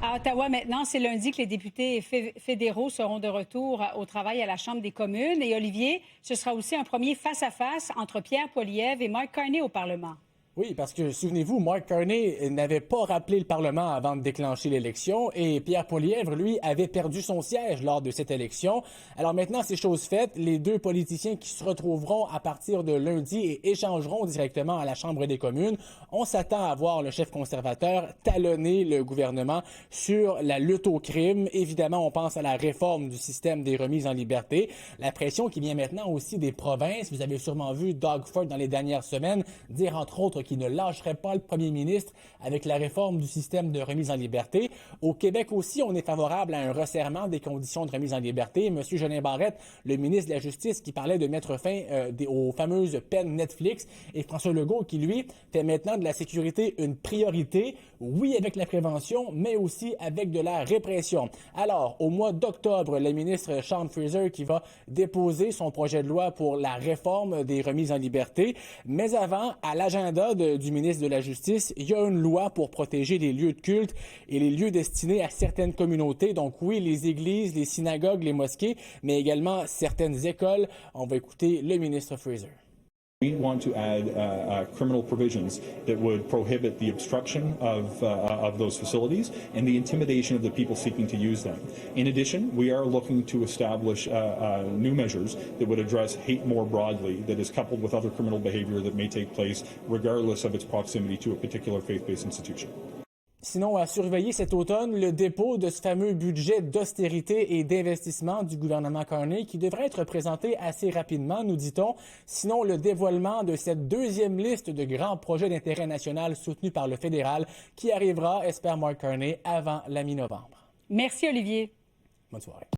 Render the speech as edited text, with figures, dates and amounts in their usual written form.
À Ottawa, maintenant, c'est lundi que les députés fédéraux seront de retour au travail à la Chambre des communes. Et Olivier, ce sera aussi un premier face-à-face entre Pierre Poilievre et Mark Carney au Parlement. Oui, parce que, souvenez-vous, Mark Carney n'avait pas rappelé le Parlement avant de déclencher l'élection et Pierre Poilievre, lui, avait perdu son siège lors de cette élection. Alors maintenant, c'est chose faite. Les deux politiciens qui se retrouveront à partir de lundi et échangeront directement à la Chambre des communes. On s'attend à voir le chef conservateur talonner le gouvernement sur la lutte au crime. Évidemment, on pense à la réforme du système des remises en liberté. La pression qui vient maintenant aussi des provinces. Vous avez sûrement vu Doug Ford dans les dernières semaines dire, entre autres, qui ne lâcherait pas le premier ministre avec la réforme du système de remise en liberté. Au Québec aussi, on est favorable à un resserrement des conditions de remise en liberté. M. Jolin Barrette, le ministre de la Justice, qui parlait de mettre fin aux fameuses peines Netflix, et François Legault, qui, lui, fait maintenant de la sécurité une priorité, oui avec la prévention, mais aussi avec de la répression. Alors, au mois d'octobre, le ministre Sean Fraser qui va déposer son projet de loi pour la réforme des remises en liberté, mais avant, à l'agenda du ministre de la Justice, il y a une loi pour protéger les lieux de culte et les lieux destinés à certaines communautés. Donc oui, les églises, les synagogues, les mosquées, mais également certaines écoles. On va écouter le ministre Fraser. We want to add criminal provisions that would prohibit the obstruction of those facilities and the intimidation of the people seeking to use them. In addition, we are looking to establish new measures that would address hate more broadly, that is coupled with other criminal behavior that may take place regardless of its proximity to a particular faith-based institution. Sinon, à surveiller cet automne, le dépôt de ce fameux budget d'austérité et d'investissement du gouvernement Carney qui devrait être présenté assez rapidement, nous dit-on. Sinon, le dévoilement de cette deuxième liste de grands projets d'intérêt national soutenus par le fédéral qui arrivera, espère Mark Carney, avant la mi-novembre. Merci, Olivier. Bonne soirée.